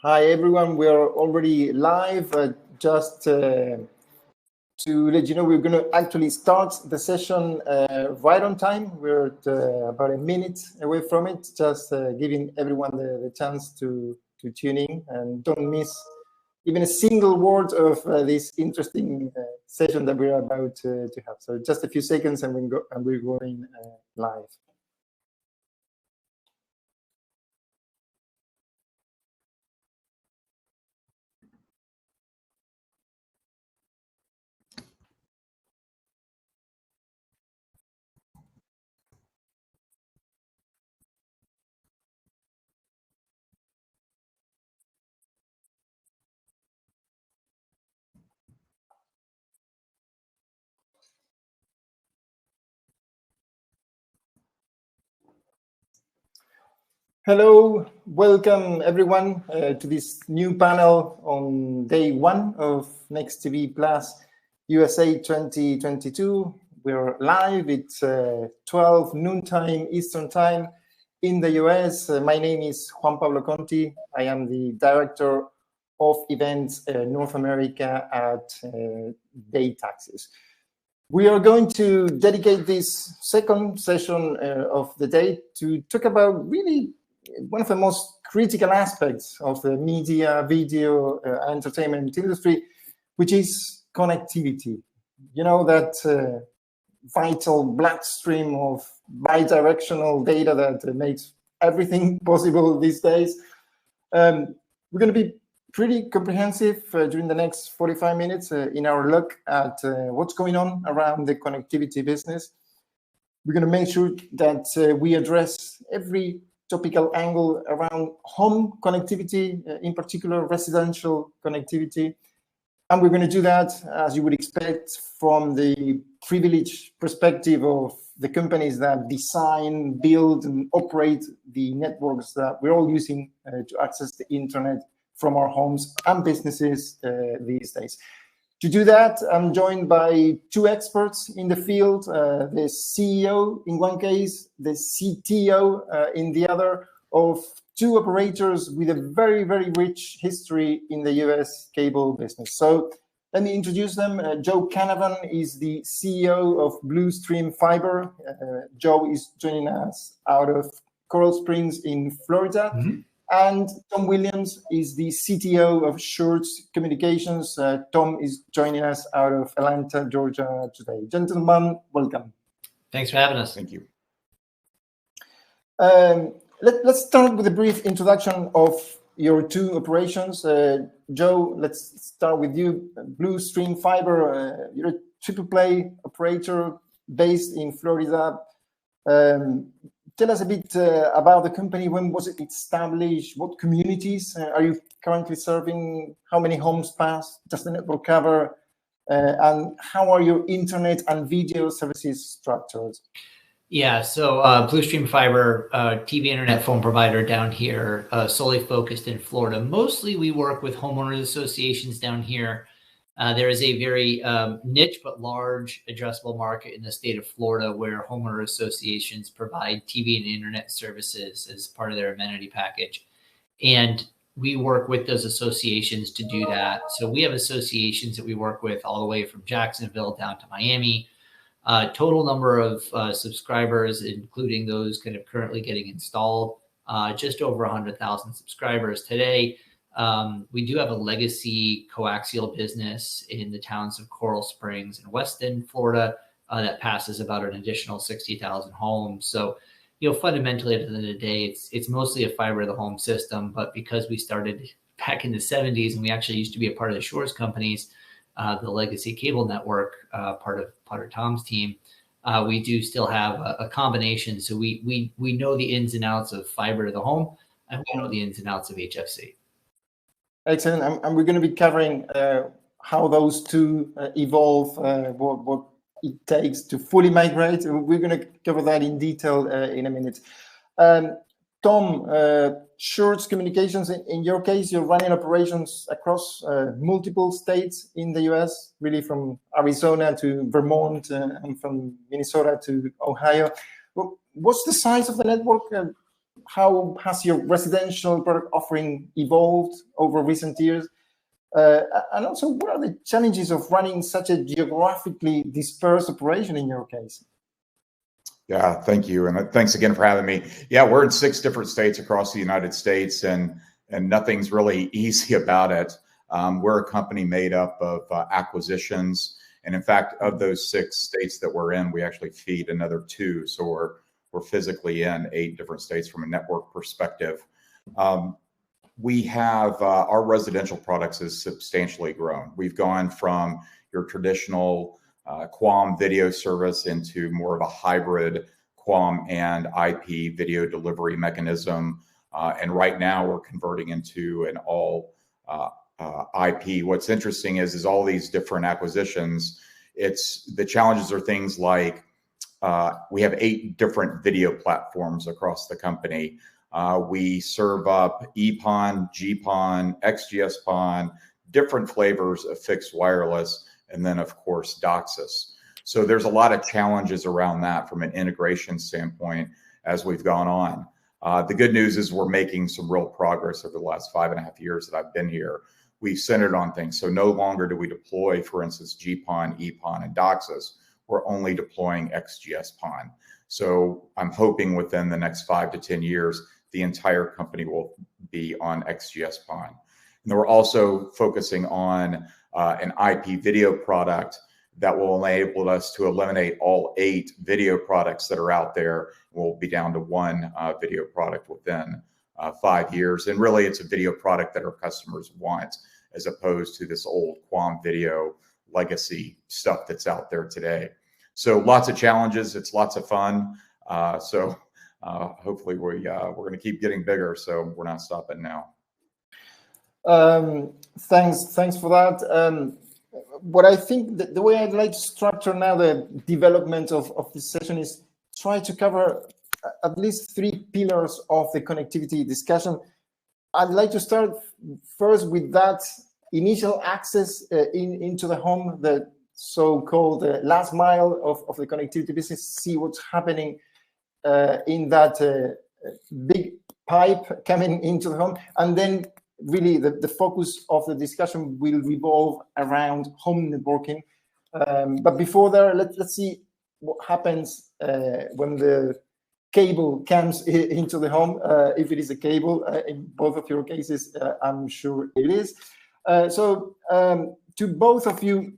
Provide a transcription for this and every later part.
Hi, everyone. We are already live. Just to let you know, we're going to actually start the session right on time. We're at, about a minute away from it, just giving everyone the chance to tune in and don't miss even a single word of this interesting session that we're about to have. So just a few seconds and we're going live. Hello, welcome everyone to this new panel on day one of Nextv Plus USA 2022. We're live, it's 12 noontime Eastern time in the US. My name is Juan Pablo Conti. I am the Director of Events North America at Dataxis. We are going to dedicate this second session of the day to talk about really one of the most critical aspects of the media, video, entertainment industry, which is connectivity. You know, that vital bloodstream of bi-directional data that makes everything possible these days. We're going to be pretty comprehensive during the next 45 minutes in our look at what's going on around the connectivity business. We're going to make sure that we address every topical angle around home connectivity, in particular residential connectivity. And we're going to do that, as you would expect, from the privileged perspective of the companies that design, build, and operate the networks that we're all using to access the internet from our homes and businesses these days. To do that, I'm joined by two experts in the field, the CEO in one case, the CTO in the other, of two operators with a very, very rich history in the US cable business. So let me introduce them. Joe Canavan is the CEO of Bluestream Fiber. Joe is joining us out of Coral Springs in Florida. Mm-hmm. And Tom Williams is the CTO of Schurz Communications. Tom is joining us out of Atlanta, Georgia today. Gentlemen, welcome. Thanks for having us. Thank you. Let's start with a brief introduction of your two operations. Joe, let's start with you. Bluestream Fiber, you're a triple play operator based in Florida. Tell us a bit about the company. When was it established? What communities are you currently serving? How many homes pass? Does the network cover? And how are your internet and video services structured? Yeah, so Bluestream Fiber, TV internet phone provider down here, solely focused in Florida. Mostly we work with homeowners associations down here. There is a very niche but large addressable market in the state of Florida where homeowner associations provide TV and internet services as part of their amenity package. And we work with those associations to do that. So we have associations that we work with all the way from Jacksonville down to Miami. Total number of subscribers, including those kind of currently getting installed, just over 100,000 subscribers today. We do have a legacy coaxial business in the towns of Coral Springs and Weston, Florida, that passes about an additional 60,000 homes. So, you know, fundamentally at the end of the day, it's mostly a fiber to the home system. But because we started back in the 70s and we actually used to be a part of the Schurz companies, the legacy cable network, part of Tom's team, we do still have a combination. So we know the ins and outs of fiber to the home, and we know the ins and outs of HFC. Excellent. And we're going to be covering how those two evolve, what it takes to fully migrate. We're going to cover that in detail in a minute. Tom, Schurz Communications, in your case, you're running operations across multiple states in the US, really from Arizona to Vermont and from Minnesota to Ohio. What's the size of the network? how has your residential product offering evolved over recent years? And also, what are the challenges of running such a geographically dispersed operation in your case? Yeah, thank you. And thanks again for having me. Yeah, we're in 6 different states across the United States, and nothing's really easy about it. We're a company made up of acquisitions. And in fact, of those 6 states that we're in, we actually feed another 2. So we're physically in 8 different states from a network perspective. We have our residential products has substantially grown. We've gone from your traditional QAM video service into more of a hybrid QAM and IP video delivery mechanism. And right now we're converting into an all IP. What's interesting is all these different acquisitions, the challenges are things like we have 8 different video platforms across the company. We serve up EPON, GPON, XGS-PON, different flavors of fixed wireless, and then of course Dataxis. So there's a lot of challenges around that from an integration standpoint as we've gone on. The good news is we're making some real progress over the last 5.5 years that I've been here. We've centered on things. So no longer do we deploy, for instance, GPON, EPON, and Dataxis. We're only deploying XGS-PON. So I'm hoping within the next 5 to 10 years, the entire company will be on XGS-PON. And we're also focusing on an IP video product that will enable us to eliminate all 8 video products that are out there. We'll be down to 1 video product within 5 years. And really, it's a video product that our customers want, as opposed to this old QAM video legacy stuff that's out there today. So lots of challenges. It's lots of fun. Hopefully we're going to keep getting bigger. So we're not stopping now. Thanks for that. What I think that the way I'd like to structure now the development of this session is try to cover at least 3 pillars of the connectivity discussion. I'd like to start first with that initial access into the home, the so-called last mile of the connectivity business, see what's happening in that big pipe coming into the home. And then really the focus of the discussion will revolve around home networking. But before there, let's see what happens when the cable comes into the home, if it is a cable. In both of your cases, I'm sure it is. So to both of you,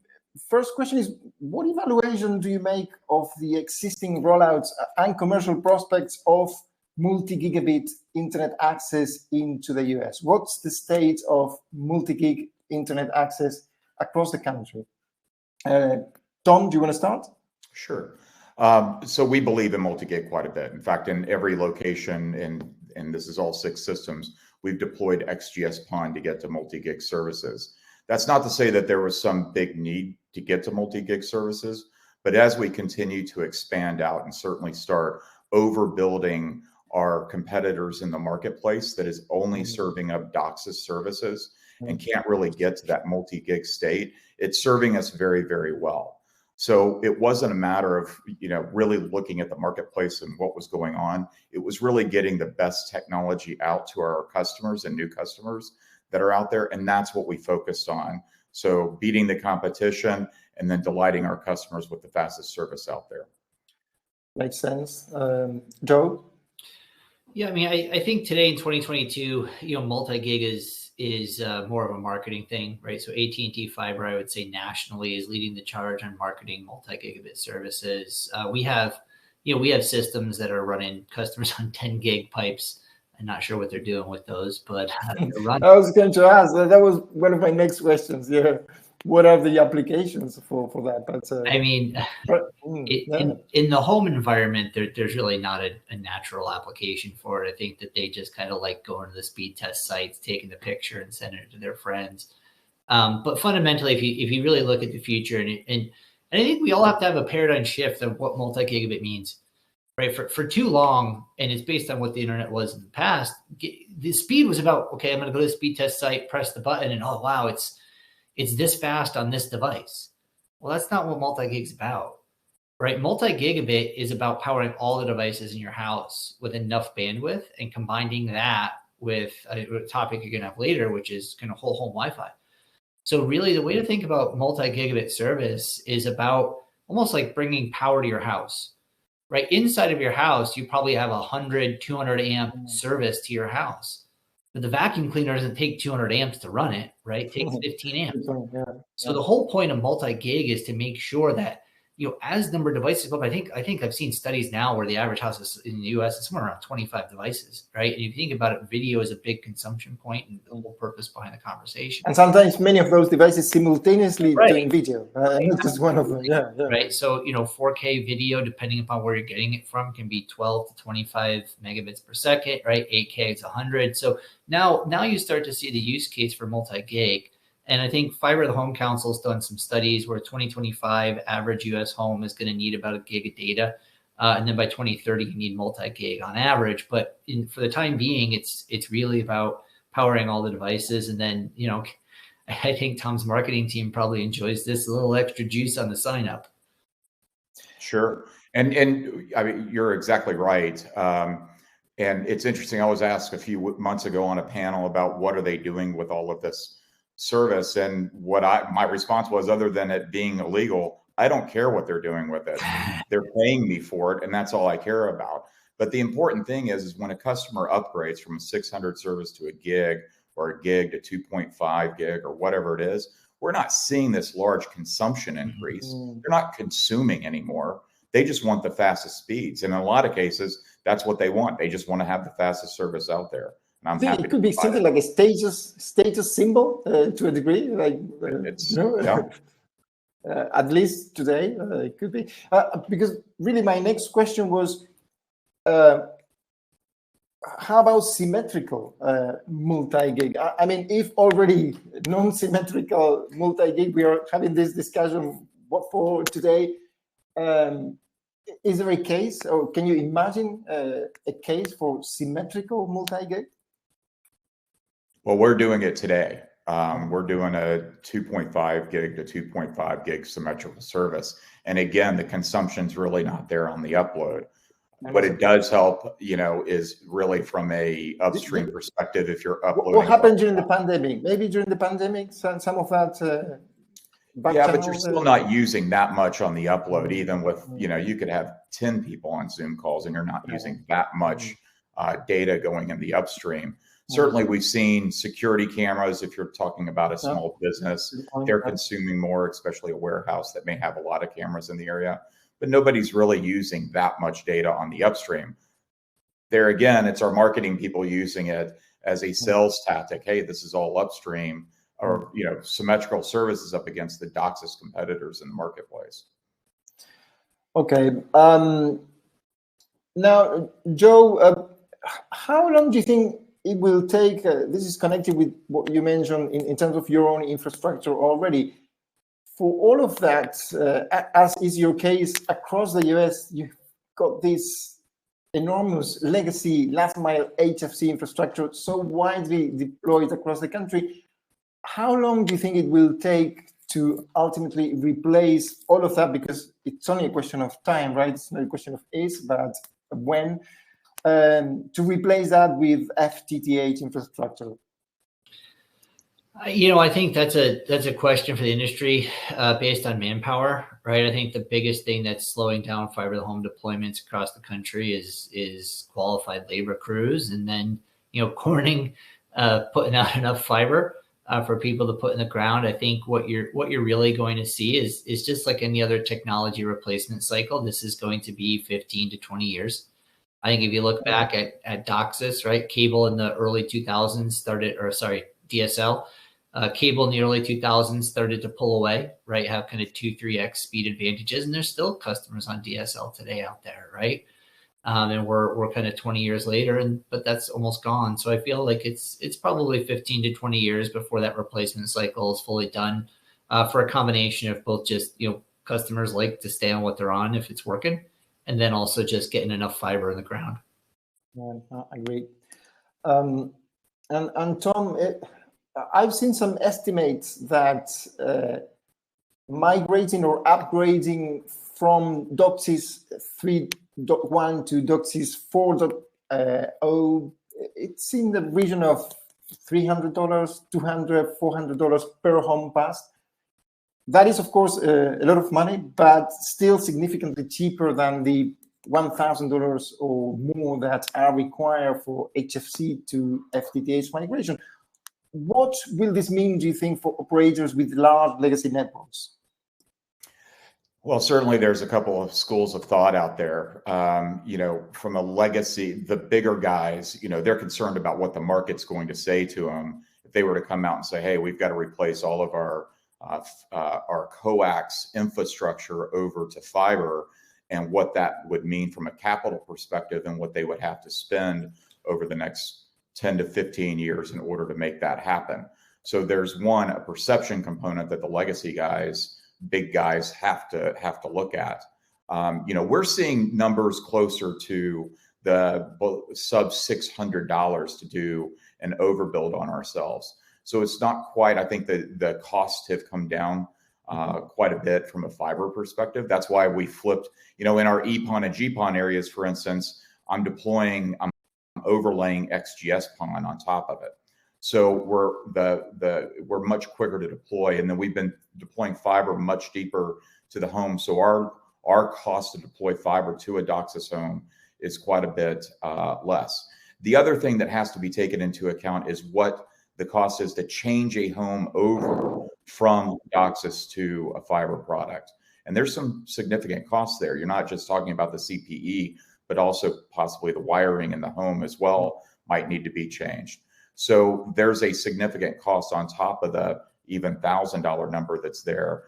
first question is, what evaluation do you make of the existing rollouts and commercial prospects of multi-gigabit internet access into the US? What's the state of multi-gig internet access across the country? Tom, do you want to start? Sure. So we believe in multi-gig quite a bit. In fact, in every location, and this is all 6 systems, we've deployed XGS-PON to get to multi-gig services. That's not to say that there was some big need to get to multi-gig services, but as we continue to expand out and certainly start overbuilding our competitors in the marketplace that is only serving up Dataxis services and can't really get to that multi-gig state, it's serving us very, very well. So it wasn't a matter of, really looking at the marketplace and what was going on. It was really getting the best technology out to our customers and new customers that are out there. And that's what we focused on. So beating the competition and then delighting our customers with the fastest service out there. Makes sense. Joe? Yeah, I mean, I think today in 2022, multi-gig is more of a marketing thing, right? So AT&T Fiber, I would say nationally, is leading the charge on marketing multi-gigabit services. We have systems that are running customers on 10 gig pipes. I'm not sure what they're doing with those, but I was going to ask. That was one of my next questions. Yeah, what are the applications for that? But I mean, in the home environment, there's really not a natural application for it. I think that they just kind of like going to the speed test sites, taking the picture and sending it to their friends. But fundamentally, if you really look at the future, and I think we all have to have a paradigm shift of what multi-gigabit means. Right, for too long, and it's based on what the internet was in the past. The speed was about, okay, I'm going to go to the speed test site, press the button, and oh wow, it's this fast on this device. Well, that's not what multi-gig's about. right? Multi-gigabit is about powering all the devices in your house with enough bandwidth and combining that with a topic you're going to have later, which is kind of whole home Wi-Fi. So really the way to think about multi-gigabit service is about almost like bringing power to your house, right? Inside of your house, you probably have 100, 200 amp service to your house, but the vacuum cleaner doesn't take 200 amps to run it, right? It takes 15 amps. So the whole point of multi-gig is to make sure that, as number of devices go up, I think I've seen studies now where the average house is in the US is somewhere around 25 devices, right? And if you think about it, video is a big consumption point and the whole purpose behind the conversation. And sometimes many of those devices simultaneously doing video, not just one of them. Yeah. Right. So, 4K video, depending upon where you're getting it from, can be 12 to 25 megabits per second, right? 8K is 100. So now you start to see the use case for multi-gig. And I think Fiber to the Home Council has done some studies where 2025 average US home is going to need about a gig of data. And then by 2030, you need multi-gig on average. But for the time being, it's really about powering all the devices. And then, I think Tom's marketing team probably enjoys this, a little extra juice on the sign up. Sure. And I mean, you're exactly right. And it's interesting. I was asked a few months ago on a panel about what are they doing with all of this service, and my response was, other than it being illegal, I don't care what they're doing with it. They're paying me for it, and that's all I care about. But the important thing is when a customer upgrades from a 600 service to a gig, or a gig to 2.5 gig, or whatever it is, we're not seeing this large consumption increase. They're not consuming anymore. They just want the fastest speeds, and in a lot of cases, that's what they want. They just want to have the fastest service out there. I think it could be something like a status symbol to a degree, like at least today it could be. Because really, my next question was, how about symmetrical multi-gig? I mean, if already non-symmetrical multi-gig, we are having this discussion. What for today? Is there a case, or can you imagine a case for symmetrical multi-gig? Well, we're doing it today. We're doing a 2.5 gig to 2.5 gig symmetrical service. And again, the consumption's really not there on the upload. What it does help, is really from a upstream perspective. If you're uploading, what happened during the pandemic? Maybe during the pandemic, some of that. But you're still not using that much on the upload. Even with, you could have 10 people on Zoom calls, and you're not using that much data going in the upstream. Certainly, we've seen security cameras. If you're talking about a small business, they're consuming more, especially a warehouse that may have a lot of cameras in the area. But nobody's really using that much data on the upstream. There again, it's our marketing people using it as a sales tactic. Hey, this is all upstream, or symmetrical services up against the Dataxis competitors in the marketplace. Okay. Now, Joe, how long do you think it will take? This is connected with what you mentioned in terms of your own infrastructure already. For all of that, as is your case across the US, you've got this enormous legacy last mile HFC infrastructure so widely deployed across the country. How long do you think it will take to ultimately replace all of that? Because it's only a question of time, right? It's not a question of if, but when. To replace that with FTTH infrastructure? I think that's a question for the industry based on manpower, right? I think the biggest thing that's slowing down fiber to the home deployments across the country is qualified labor crews, and then Corning putting out enough fiber for people to put in the ground. I think what you're really going to see is just like any other technology replacement cycle. This is going to be 15 to 20 years. I think if you look back at DOCSIS, right, cable in the early 2000s DSL, cable in the early 2000s started to pull away, right, have kind of 2-3x speed advantages, and there's still customers on DSL today out there, right? And we're kind of 20 years later, but that's almost gone. So I feel like it's probably 15 to 20 years before that replacement cycle is fully done for a combination of both just, customers like to stay on what they're on if it's working, and then also just getting enough fiber in the ground. Yeah, I agree. And Tom, I've seen some estimates that migrating or upgrading from Dataxis 3.1 to Dataxis 4.0, it's in the region of $300, $200, $400 per home passed. That is, of course, a lot of money, but still significantly cheaper than the $1,000 or more that are required for HFC to FTTH migration. What will this mean, do you think, for operators with large legacy networks? Well, certainly there's a couple of schools of thought out there. From a legacy, the bigger guys, they're concerned about what the market's going to say to them. If they were to come out and say, hey, we've got to replace all of our coax infrastructure over to fiber, and what that would mean from a capital perspective and what they would have to spend over the next 10 to 15 years in order to make that happen. So there's a perception component that the legacy guys, big guys have to look at. We're seeing numbers closer to the sub $600 to do an overbuild on ourselves. So it's not quite, I think the costs have come down quite a bit from a fiber perspective. That's why we flipped, in our EPON and GPON areas, for instance, I'm overlaying XGS-PON on top of it. So we're much quicker to deploy, and then we've been deploying fiber much deeper to the home. So our cost to deploy fiber to a Dataxis home is quite a bit less. The other thing that has to be taken into account is what the cost is to change a home over from Dataxis to a fiber product. And there's some significant costs there. You're not just talking about the CPE, but also possibly the wiring in the home as well might need to be changed. So there's a significant cost on top of the even $1,000 number that's there.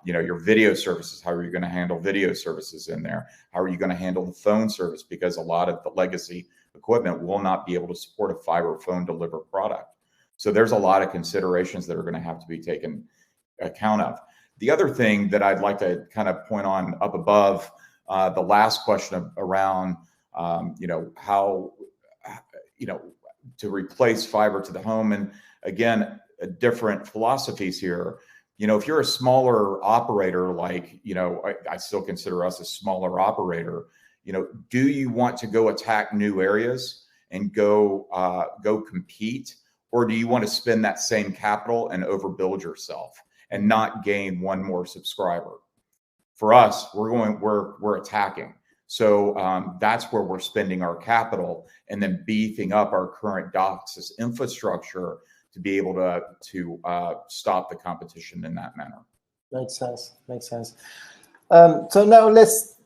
Your video services, how are you going to handle video services in there? How are you going to handle the phone service? Because a lot of the legacy equipment will not be able to support a fiber phone delivered product. So there's a lot of considerations that are going to have to be taken account of. The other thing that I'd like to kind of point on up above the last question around, how, to replace fiber to the home. And again, different philosophies here. If you're a smaller operator, like, I still consider us a smaller operator, do you want to go attack new areas and go compete? Or do you want to spend that same capital and overbuild yourself and not gain one more subscriber? For us, we're attacking. So that's where we're spending our capital and then beefing up our current Dataxis infrastructure to be able to stop the competition in that manner. Makes sense. So now let's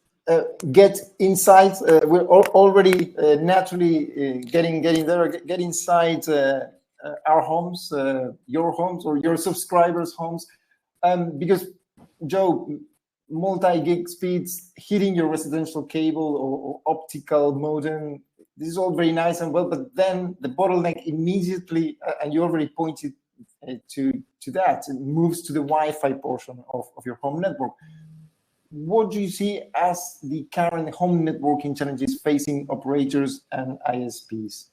get inside. We're already naturally getting there. Get inside our homes, your homes, or your subscribers' homes, because Joe, multi-gig speeds hitting your residential cable or optical modem. This is all very nice and well, but then the bottleneck immediately, and you already pointed to that, it moves to the Wi-Fi portion of your home network. What do you see as the current home networking challenges facing operators and ISPs?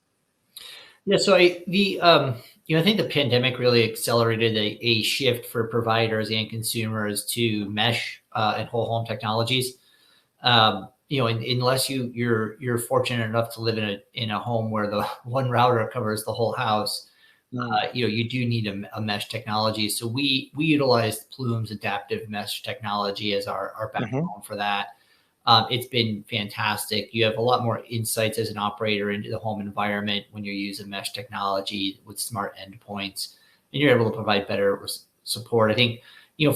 Yeah, so I think the pandemic really accelerated a shift for providers and consumers to mesh and whole home technologies. Unless you're fortunate enough to live in a home where the one router covers the whole house, you do need a mesh technology. So we utilized Plume's adaptive mesh technology as our backbone for that. It's been fantastic. You have a lot more insights as an operator into the home environment when you're using mesh technology with smart endpoints, and you're able to provide better support. I think,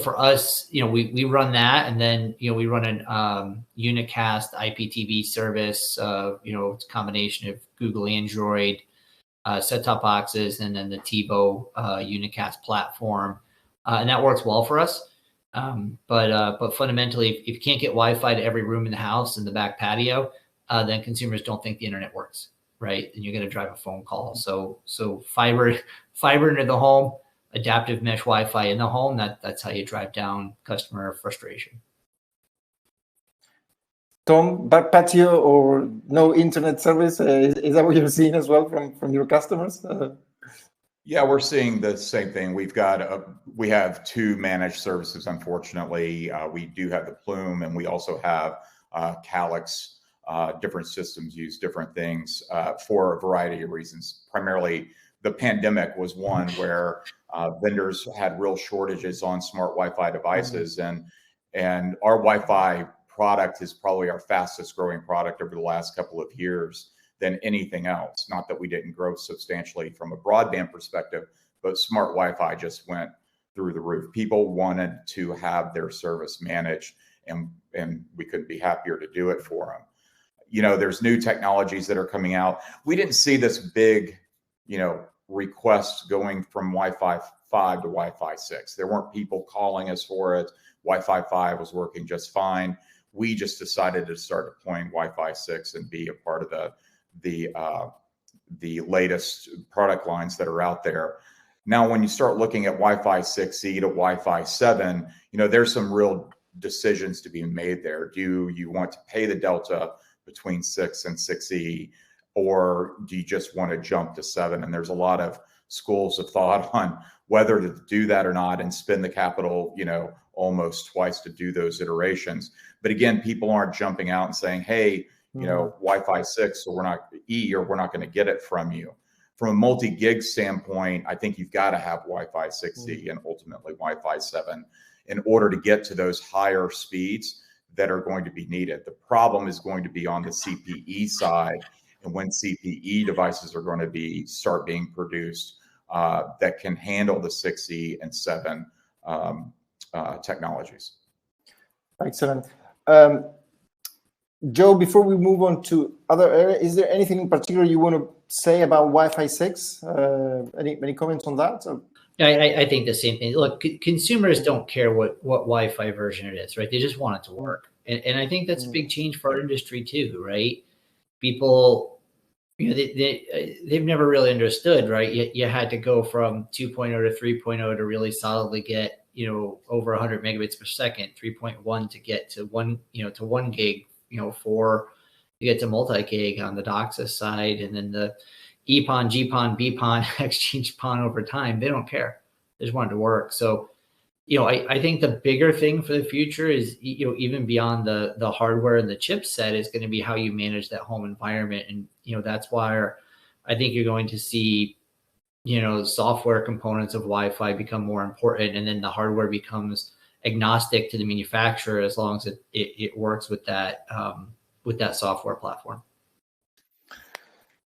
for us, we run that, and then, we run an unicast IPTV service. It's a combination of Google Android set-top boxes and then the TiVo unicast platform, and that works well for us. But fundamentally, if you can't get Wi-Fi to every room in the house and the back patio, then consumers don't think the internet works, right? And you're going to drive a phone call. So fiber into the home, adaptive mesh Wi-Fi in the home. That's how you drive down customer frustration. Tom, back patio or no internet service? Is that what you're seeing as well from your customers? Yeah, we're seeing the same thing. We have two managed services. Unfortunately, we do have the Plume, and we also have Calyx. Different systems use different things for a variety of reasons. Primarily, the pandemic was one where vendors had real shortages on smart Wi-Fi devices, and our Wi-Fi product is probably our fastest growing product over the last couple of years than anything else. Not that we didn't grow substantially from a broadband perspective, but smart Wi-Fi just went through the roof. People wanted to have their service managed, and we couldn't be happier to do it for them. You know, there's new technologies that are coming out. We didn't see this big, request going from Wi-Fi 5 to Wi-Fi 6. There weren't people calling us for it. Wi-Fi 5 was working just fine. We just decided to start deploying Wi-Fi 6 and be a part of the latest product lines that are out there. Now, when you start looking at Wi-Fi 6E to Wi-Fi 7, there's some real decisions to be made there. Do you want to pay the delta between 6 and 6E, or do you just want to jump to 7? And there's a lot of schools of thought on whether to do that or not and spend the capital, almost twice to do those iterations. But again, people aren't jumping out and saying, hey, Wi-Fi 6, or we're not going to get it from you. From a multi-gig standpoint, I think you've got to have Wi-Fi 6E and ultimately Wi-Fi 7 in order to get to those higher speeds that are going to be needed. The problem is going to be on the CPE side, and when CPE devices are going to start being produced that can handle the 6E and 7 technologies. Excellent. Joe, before we move on to other areas, is there anything in particular you want to say about Wi-Fi 6? Any comments on that? I think the same thing. Look, consumers don't care what Wi-Fi version it is, right? They just want it to work. And I think that's a big change for our industry too, right? People, they've never really understood, right? You had to go from 2.0 to 3.0 to really solidly get, over 100 megabits per second, 3.1 to get to 1 gig, 4 to get to multi-gig on the Dataxis side, and then the EPON, GPON, BPON, exchange PON over time. They don't care. They just want it to work. So, I think the bigger thing for the future is, even beyond the hardware and the chipset, is going to be how you manage that home environment. And, that's why I think you're going to see, software components of Wi-Fi become more important. And then the hardware becomes agnostic to the manufacturer as long as it works with that software platform.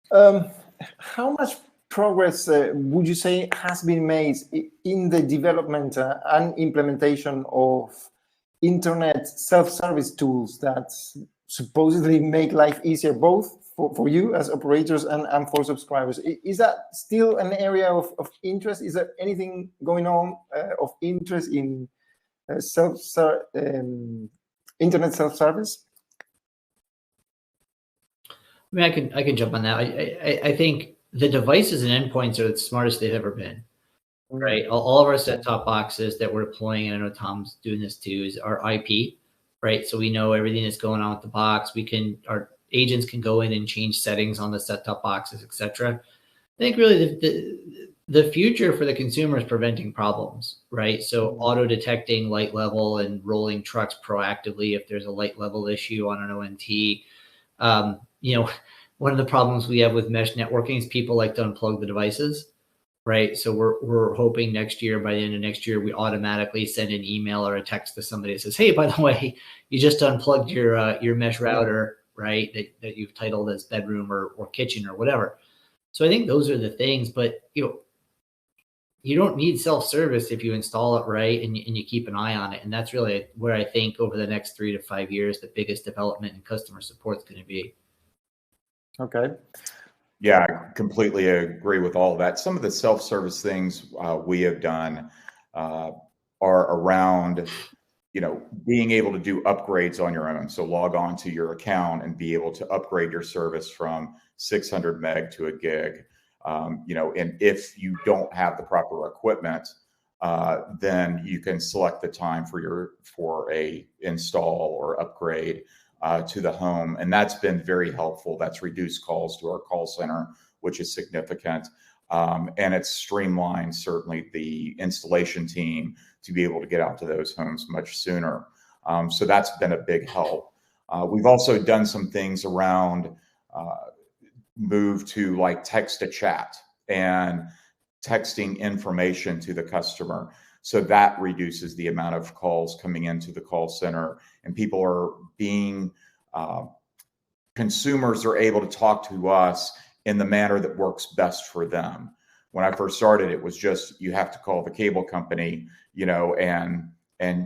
How much progress would you say has been made in the development and implementation of internet self-service tools that supposedly make life easier both for you as operators and for subscribers? Is that still an area of interest? Is there anything going on of interest in internet self-service? I mean, I can jump on that. I think the devices and endpoints are the smartest they've ever been, right? All of our set-top boxes that we're deploying, and I know Tom's doing this too, are IP, right? So we know everything that's going on with the box. Our agents can go in and change settings on the set-top boxes, etc. I think really the future for the consumer is preventing problems, right? So auto detecting light level and rolling trucks proactively if there's a light level issue on an ONT. One of the problems we have with mesh networking is people like to unplug the devices, right? So we're hoping next year, by the end of next year, we automatically send an email or a text to somebody that says, hey, by the way, you just unplugged your mesh router, right? That you've titled as bedroom or kitchen or whatever. So I think those are the things, but you don't need self-service if you install it right and you keep an eye on it. And that's really where I think over the next 3 to 5 years, the biggest development in customer support is going to be. Okay. Yeah, I completely agree with all of that. Some of the self-service things we have done are around, being able to do upgrades on your own. So log on to your account and be able to upgrade your service from 600 meg to a gig. And if you don't have the proper equipment, then you can select the time for a install or upgrade to the home. And that's been very helpful. That's reduced calls to our call center, which is significant. And it's streamlined certainly the installation team to be able to get out to those homes much sooner. So that's been a big help. We've also done some things around move to like text to chat and texting information to the customer. So that reduces the amount of calls coming into the call center, and people are being, consumers are able to talk to us in the manner that works best for them. When I first started, it was just, you have to call the cable company, and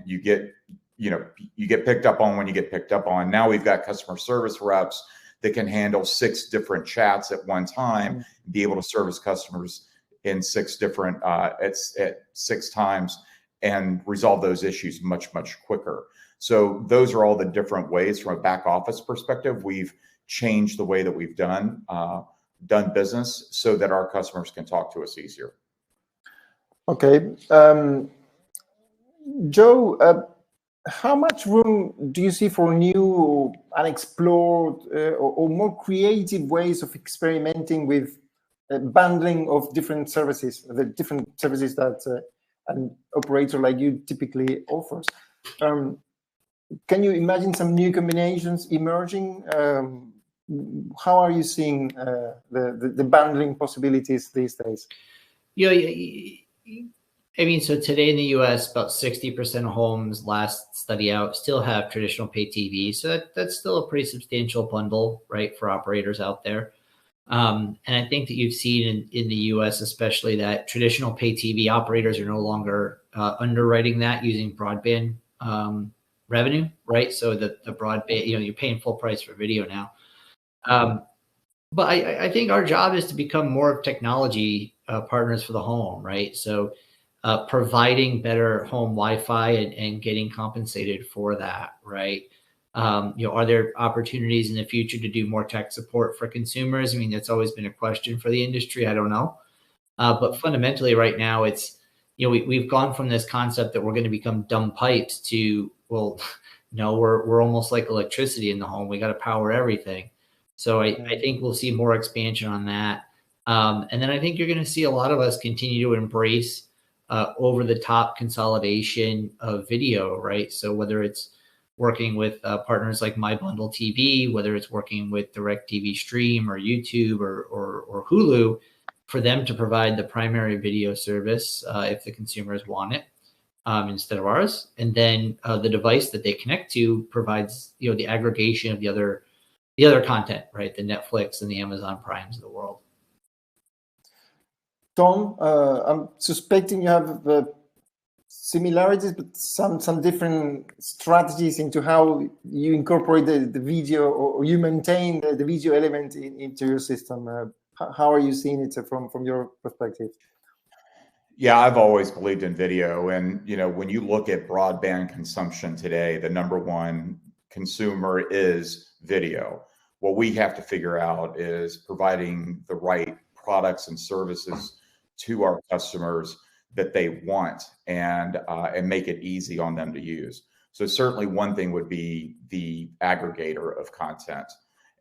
you get, you get picked up on when you get picked up on. Now we've got customer service reps that can handle 6 different chats at one time, be able to service customers in 6 different, at 6 times, and resolve those issues much, much quicker. So those are all the different ways from a back office perspective. We've changed the way that we've done business so that our customers can talk to us easier. Okay. Joe, how much room do you see for new, unexplored, or more creative ways of experimenting with bundling of different services, the different services that an operator like you typically offers? Can you imagine some new combinations emerging? How are you seeing the bundling possibilities these days? Yeah, I mean, so today in the US, about 60% of homes, last study out, still have traditional pay TV. So that's still a pretty substantial bundle, right, for operators out there. And I think that you've seen in the US, especially, that traditional pay TV operators are no longer underwriting that using broadband revenue, right? So the broadband, you're paying full price for video now. But I think our job is to become more of technology partners for the home, right? So providing better home Wi-Fi and getting compensated for that, right? Are there opportunities in the future to do more tech support for consumers? I mean, that's always been a question for the industry. I don't know. But fundamentally right now it's, we've gone from this concept that we're going to become dumb pipes to, well, no, we're almost like electricity in the home. We got to power everything. So I think we'll see more expansion on that. And then I think you're going to see a lot of us continue to embrace over the top consolidation of video, right? So whether it's working with partners like My Bundle TV, whether it's working with DirecTV Stream or YouTube or Hulu, for them to provide the primary video service if the consumers want it instead of ours. And then the device that they connect to provides, the aggregation of the other content, right? The Netflix and the Amazon Primes of the world. Tom, I'm suspecting you have similarities, but some different strategies into how you incorporate the video, or you maintain the video element into your system. How are you seeing it from your perspective? Yeah, I've always believed in video. And, when you look at broadband consumption today, the number one consumer is video. What we have to figure out is providing the right products and services to our customers that they want, and make it easy on them to use. So certainly one thing would be the aggregator of content,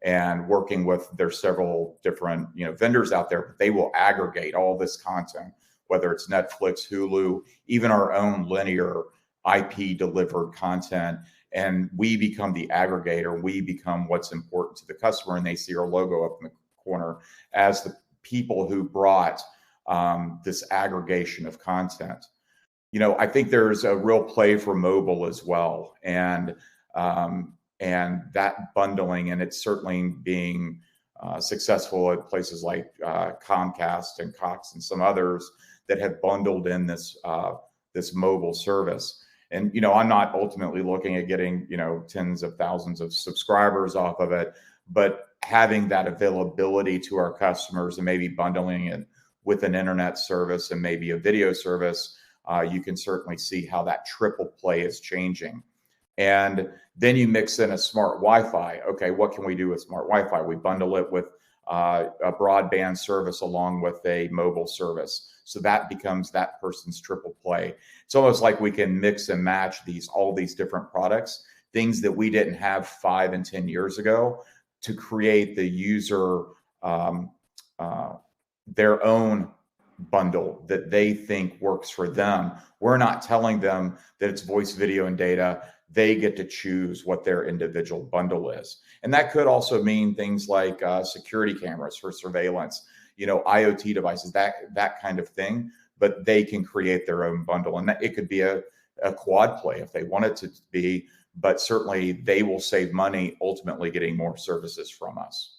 and working with, there's several different vendors out there, but they will aggregate all this content, whether it's Netflix, Hulu, even our own linear IP delivered content. And we become the aggregator. We become what's important to the customer, and they see our logo up in the corner as the people who brought this aggregation of content. I think there's a real play for mobile as well, and that bundling, and it's certainly being successful at places like Comcast and Cox and some others that have bundled in this mobile service. And I'm not ultimately looking at getting tens of thousands of subscribers off of it, but having that availability to our customers and maybe bundling it with an internet service and maybe a video service, you can certainly see how that triple play is changing. And then you mix in a smart Wi-Fi. Okay, what can we do with smart Wi-Fi? We bundle it with a broadband service along with a mobile service. So that becomes that person's triple play. It's almost like we can mix and match all these different products, things that we didn't have 5 and 10 years ago, to create the user their own bundle that they think works for them. We're not telling them that it's voice, video, and data. They get to choose what their individual bundle is. And that could also mean things like security cameras for surveillance, IoT devices, that kind of thing. But they can create their own bundle, and it could be a quad play if they want it to be, but certainly they will save money ultimately getting more services from us.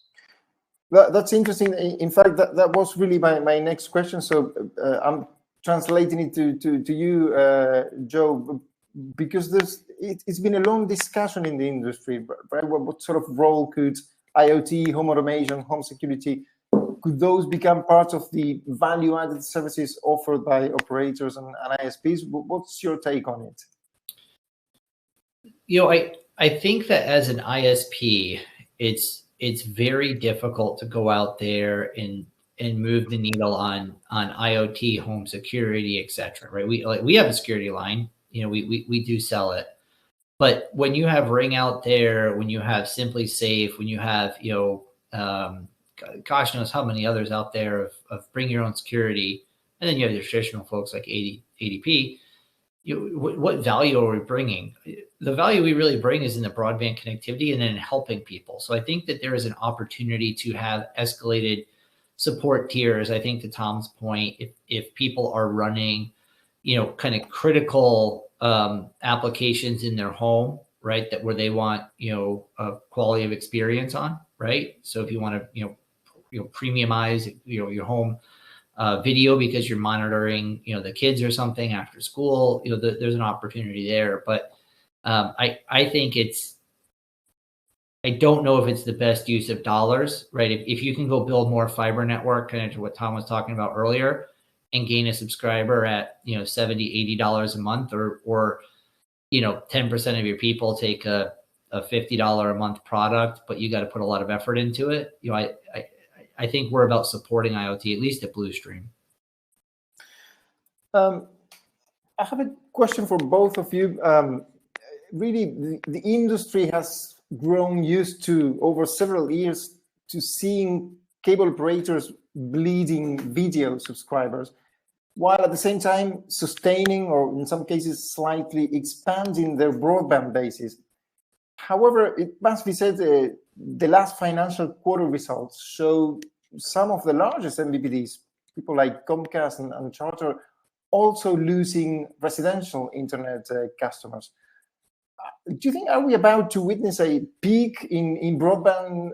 That's interesting. In fact, that was really my next question. So I'm translating it to you, Joe, because it's been a long discussion in the industry, right? What sort of role could IoT, home automation, home security, could those become part of the value-added services offered by operators and ISPs? What's your take on it? I think that as an ISP, it's very difficult to go out there and move the needle on IoT, home security, etc. Right? We have a security line. We do sell it, but when you have Ring out there, when you have Simply Safe, when you have gosh knows how many others out there of bring your own security, and then you have the traditional folks like ADP. What value are we bringing? The value we really bring is in the broadband connectivity and then helping people. So I think that there is an opportunity to have escalated support tiers. I think to Tom's point, if people are running, kind of critical applications in their home, right, that where they want, a quality of experience on, right? So if you want to, premiumize, your home video because you're monitoring, the kids or something after school, there's an opportunity there. But I think I don't know if it's the best use of dollars, right? If you can go build more fiber network, kind of to what Tom was talking about earlier, and gain a subscriber at, $70, $80 a month, or 10% of your people take a $50 a month product, but you got to put a lot of effort into it. I think we're about supporting IoT, at least at Bluestream. I have a question for both of you. Really, the industry has grown used to, over several years, to seeing cable operators bleeding video subscribers, while at the same time sustaining, or in some cases slightly expanding, their broadband bases. However, it must be said the last financial quarter results show some of the largest MVPDs, people like Comcast and Charter, also losing residential internet customers. Do you think, are we about to witness a peak in broadband,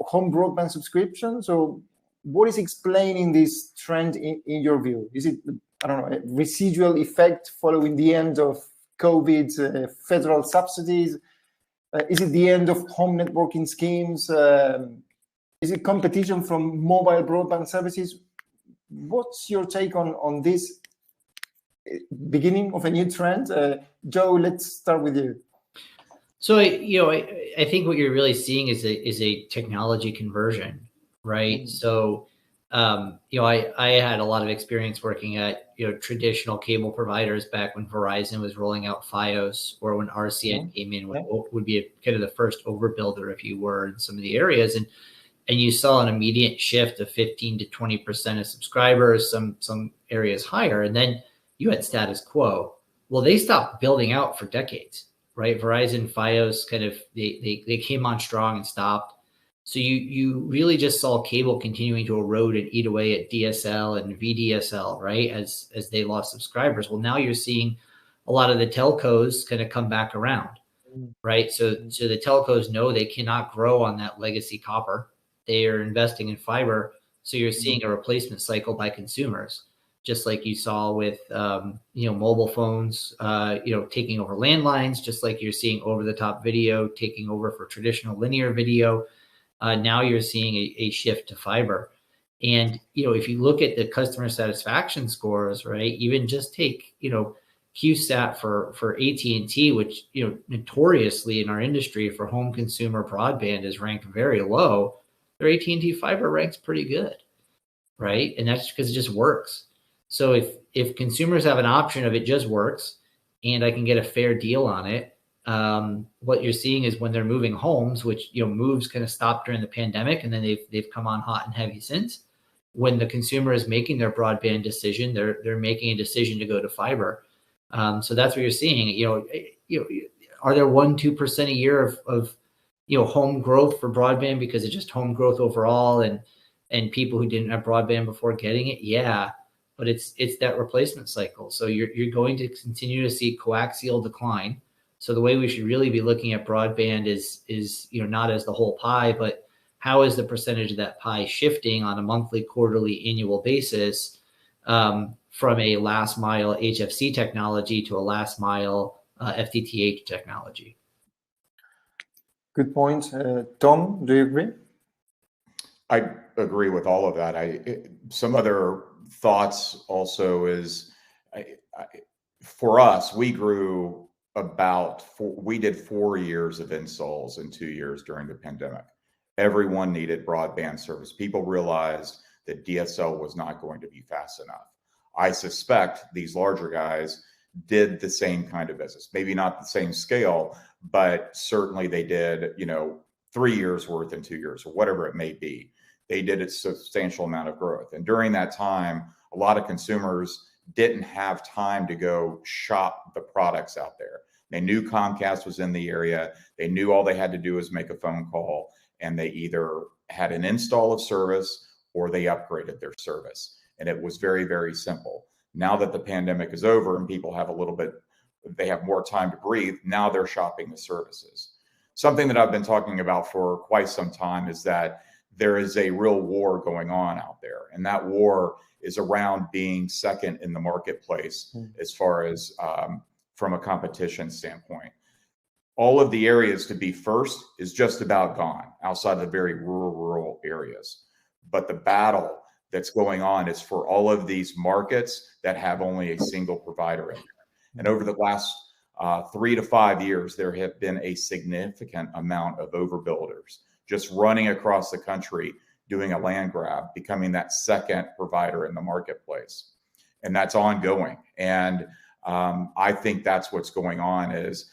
home broadband subscriptions, or what is explaining this trend in your view? Is it, I don't know, a residual effect following the end of COVID federal subsidies? Is it the end of home networking schemes? Is it competition from mobile broadband services? What's your take on this beginning of a new trend? Joe, let's start with you. So, I think what you're really seeing is a technology conversion, right? So, I had a lot of experience working at, traditional cable providers back when Verizon was rolling out Fios, or when RCN came in, would be kind of the first overbuilder, if you were, in some of the areas. And you saw an immediate shift of 15 to 20% of subscribers, some areas higher. And then you had status quo. Well, they stopped building out for decades, right? Verizon, Fios, kind of, they came on strong and stopped. So you really just saw cable continuing to erode and eat away at DSL and VDSL, right? As they lost subscribers. Well, now you're seeing a lot of the telcos kind of come back around, right? So the telcos know they cannot grow on that legacy copper. They are investing in fiber. So you're seeing a replacement cycle by consumers, just like you saw with, mobile phones, taking over landlines, just like you're seeing over-the-top video taking over for traditional linear video. Now you're seeing a shift to fiber. And, if you look at the customer satisfaction scores, right, even just take, QSAT for AT&T, which, notoriously in our industry for home consumer broadband is ranked very low. Their AT&T fiber ranks pretty good, right? And that's because it just works. So if consumers have an option of it just works and I can get a fair deal on it, what you're seeing is when they're moving homes, which, moves kind of stopped during the pandemic, and then they've come on hot and heavy since, when the consumer is making their broadband decision, they're making a decision to go to fiber. So that's what you're seeing. Are there 1-2% a year of home growth for broadband because it's just home growth overall, and people who didn't have broadband before getting it? Yeah, but it's that replacement cycle. So you're going to continue to see coaxial decline. So the way we should really be looking at broadband is not as the whole pie, but how is the percentage of that pie shifting on a monthly, quarterly, annual basis from a last mile HFC technology to a last mile FTTH technology? Good point. Tom, do you agree? I agree with all of that. Some other thoughts also is, for us, we grew we did 4 years of installs in 2 years during the pandemic. Everyone needed broadband service. People realized that DSL was not going to be fast enough. I suspect these larger guys did the same kind of business, maybe not the same scale, but certainly they did, 3 years worth in 2 years or whatever it may be. They did a substantial amount of growth. And during that time, a lot of consumers didn't have time to go shop the products out there. They knew Comcast was in the area. They knew all they had to do was make a phone call, and they either had an install of service or they upgraded their service. And it was very, very simple. Now that the pandemic is over and people have they have more time to breathe, now they're shopping the services. Something that I've been talking about for quite some time is that there is a real war going on out there. And that war is around being second in the marketplace as far as from a competition standpoint. All of the areas to be first is just about gone outside of the very rural areas. But the battle that's going on is for all of these markets that have only a single provider in there. And over the last 3 to 5 years, there have been a significant amount of overbuilders just running across the country, doing a land grab, becoming that second provider in the marketplace. And that's ongoing. And I think that's what's going on is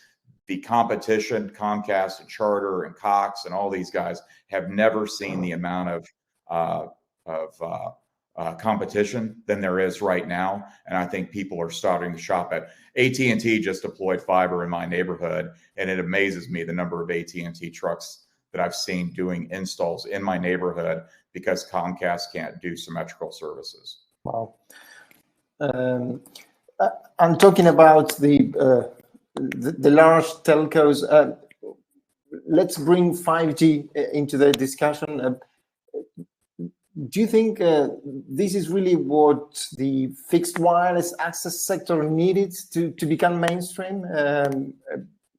the competition, Comcast and Charter and Cox and all these guys have never seen the amount of competition than there is right now. And I think people are starting to shop at AT&T. Just deployed fiber in my neighborhood, and it amazes me the number of AT&T trucks that I've seen doing installs in my neighborhood because Comcast can't do symmetrical services. Wow. I'm talking about the large telcos. Let's bring 5G into the discussion. Do you think this is really what the fixed wireless access sector needed to become mainstream?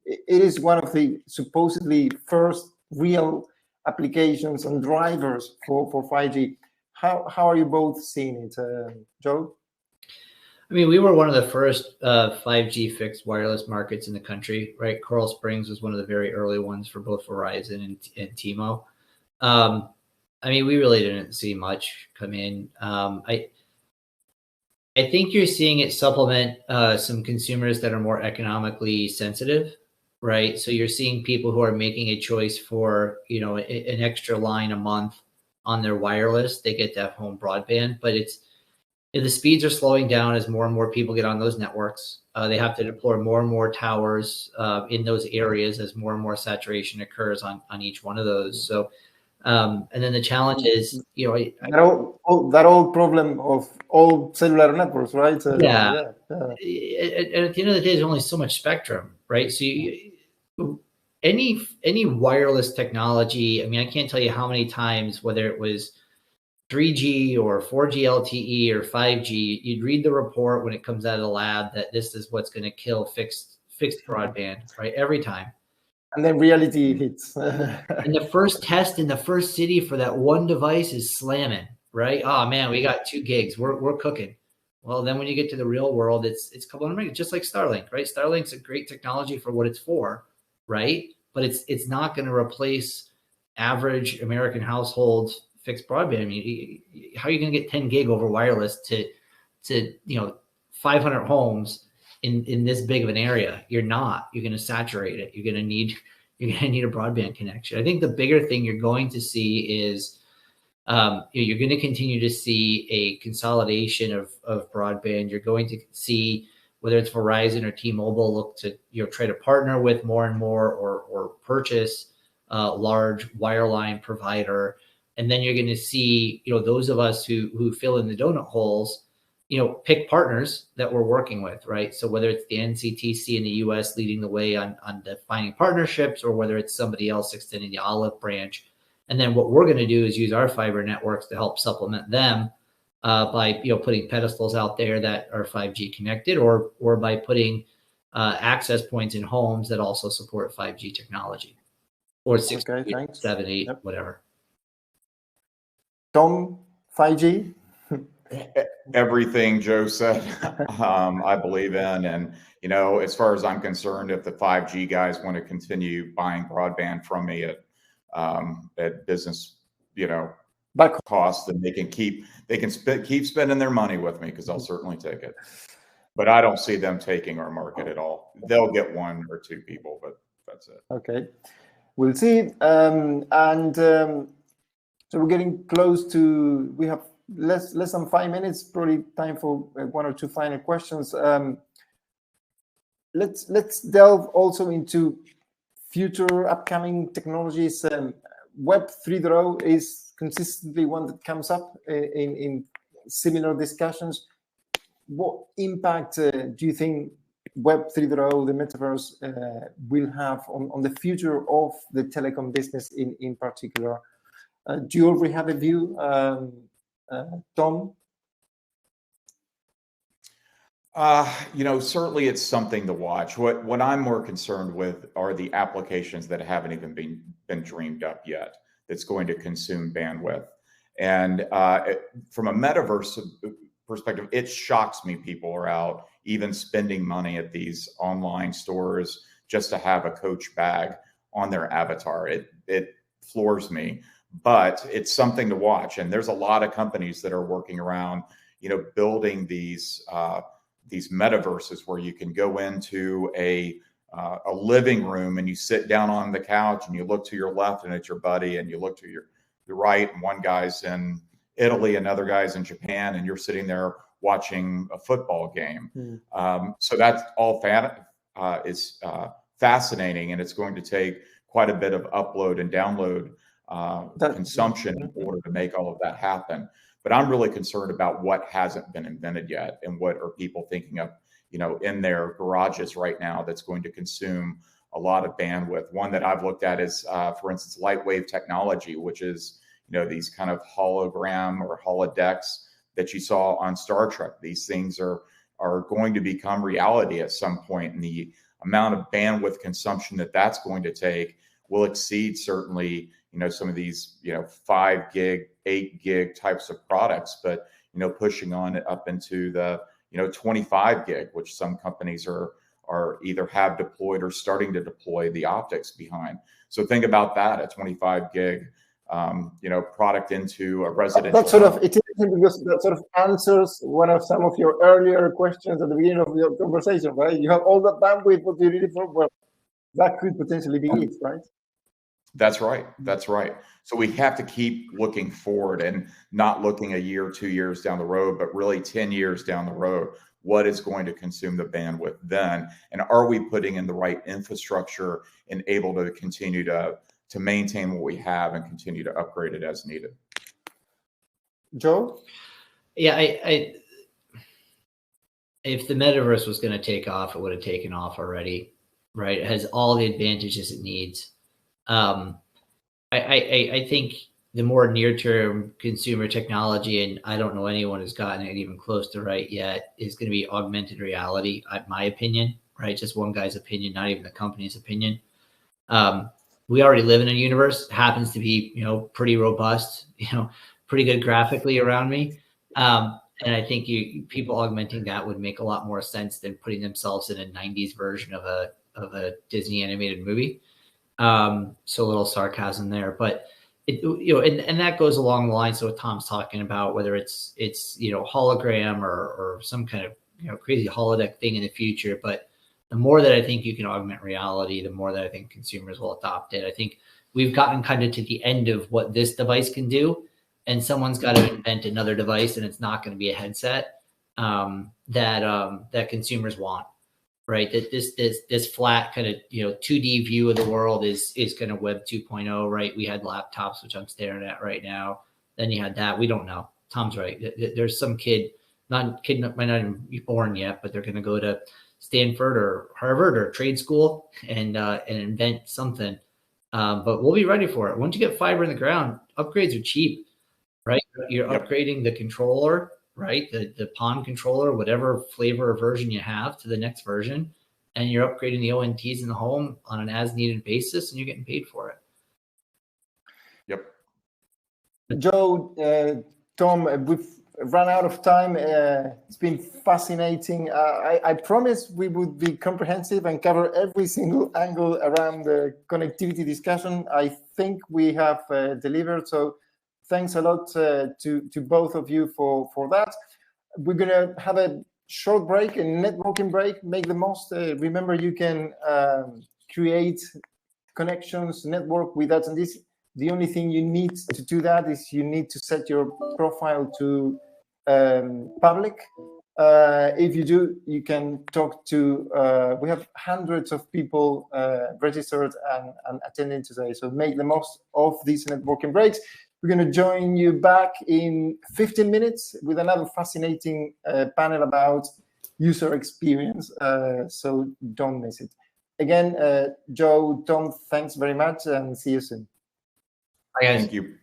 It is one of the supposedly first real applications and drivers for 5G. How are you both seeing it, Joe? I mean, we were one of the first 5G fixed wireless markets in the country, right? Coral Springs was one of the very early ones for both Verizon and T-Mo. I mean, we really didn't see much come in. I think you're seeing it supplement some consumers that are more economically sensitive, right? So you're seeing people who are making a choice for, an extra line a month on their wireless. They get to have home broadband, but the speeds are slowing down as more and more people get on those networks. They have to deploy more and more towers in those areas as more and more saturation occurs on each one of those. So, and then the challenge is, that old problem of all cellular networks, right? And at the end of the day, there's only so much spectrum, right? So any wireless technology, I mean, I can't tell you how many times, whether it was 3G or 4G LTE or 5G, you'd read the report when it comes out of the lab that this is what's going to kill fixed broadband, right? Every time. And then reality hits. And the first test in the first city for that one device is slamming, right? Oh man, we got 2 gigs. We're cooking. Well, then when you get to the real world, it's a couple of megs, just like Starlink, right? Starlink's a great technology for what it's for, right? But it's not going to replace average American households fixed broadband. I mean, how are you going to get 10 gig over wireless to 500 homes in this big of an area? You're not. You're going to saturate it. You're going to need a broadband connection. I think the bigger thing you're going to see is You're going to continue to see a consolidation of broadband. You're going to see whether it's Verizon or T-Mobile look to try to partner with more and more or purchase a large wireline provider. And then you're going to see, those of us who fill in the donut holes, pick partners that we're working with, right? So whether it's the NCTC in the US leading the way on defining partnerships, or whether it's somebody else extending the olive branch. And then what we're going to do is use our fiber networks to help supplement them by putting pedestals out there that are 5G connected, or by putting access points in homes that also support 5G technology, or 6, 7, 8, whatever. Tom, 5G? Everything Joe said, I believe in. And, as far as I'm concerned, if the 5G guys want to continue buying broadband from me at business, cost, then they can keep spending their money with me, because I'll certainly take it. But I don't see them taking our market at all. They'll get 1 or 2 people, but that's it. Okay, we'll see. So we're getting close to. We have less than 5 minutes. Probably time for 1 or 2 final questions. Let's delve also into future upcoming technologies. Web 3.0 is consistently one that comes up in similar discussions. What impact do you think Web 3.0, the metaverse, will have on the future of the telecom business in particular? Do you already have a view, Tom? Certainly it's something to watch. What I'm more concerned with are the applications that haven't even been dreamed up yet that's going to consume bandwidth. And from a metaverse perspective, it shocks me people are out even spending money at these online stores just to have a Coach bag on their avatar. It floors me, but it's something to watch. And there's a lot of companies that are working around, building these metaverses where you can go into a living room and you sit down on the couch and you look to your left and it's your buddy, and you look to your right and one guy's in Italy, another guy's in Japan, and you're sitting there watching a football game. So that's all is fascinating, and it's going to take quite a bit of upload and download consumption in order to make all of that happen. But I'm really concerned about what hasn't been invented yet, and what are people thinking of, in their garages right now that's going to consume a lot of bandwidth. One that I've looked at is, for instance, light wave technology, which is, these kind of hologram or holodecks that you saw on Star Trek. These things are going to become reality at some point, and the amount of bandwidth consumption that's going to take will exceed certainly, some of these, 5 gig, 8 gig types of products, but, pushing on it up into the, 25 gig, which some companies are either have deployed or starting to deploy the optics behind. So think about that, a 25 gig, product into a residential. That sort of, it is because that sort of answers one of some of your earlier questions at the beginning of your conversation, right? You have all that bandwidth, what you need it for? Well, that could potentially be it, right? That's right. That's right. So we have to keep looking forward and not looking a year, 2 years down the road, but really 10 years down the road. What is going to consume the bandwidth then? And are we putting in the right infrastructure and able to continue to maintain what we have and continue to upgrade it as needed? Joe? Yeah, if the metaverse was going to take off, it would have taken off already, right? It has all the advantages it needs. I think the more near-term consumer technology, and I don't know anyone who's gotten it even close to right yet, is going to be augmented reality, my opinion, right? Just one guy's opinion, not even the company's opinion. We already live in a universe, happens to be, pretty robust, pretty good graphically around me. And I think people augmenting that would make a lot more sense than putting themselves in a 90s version of a Disney animated movie. So a little sarcasm there, but and that goes along the lines of what Tom's talking about, whether it's hologram or some kind of crazy holodeck thing in the future. But the more that I think you can augment reality, the more that I think consumers will adopt it. I think we've gotten kind of to the end of what this device can do, and someone's got to invent another device, and it's not going to be a headset that consumers want, right? That this flat kind of 2D view of the world is kind of Web 2.0, right? We had laptops, which I'm staring at right now. Then you had that. We don't know. Tom's right. There's some kid might not even be born yet, but they're going to go to Stanford or Harvard or trade school and invent something. But we'll be ready for it. Once you get fiber in the ground, upgrades are cheap, right? You're upgrading the controller, right? The PON controller, whatever flavor or version you have, to the next version, and you're upgrading the ONTs in the home on an as-needed basis, and you're getting paid for it. Yep. Joe, Tom, we've run out of time. It's been fascinating. I promised we would be comprehensive and cover every single angle around the connectivity discussion. I think we have delivered. So thanks a lot to both of you for that. We're going to have a short break, a networking break. Make the most. Remember, you can create connections, network with that. And this, the only thing you need to do that is you need to set your profile to public. If you do, you can talk to, we have hundreds of people registered and attending today. So make the most of these networking breaks. We're going to join you back in 15 minutes with another fascinating panel about user experience. So don't miss it. Again, Joe, Tom, thanks very much and see you soon. Bye, guys. Thank you.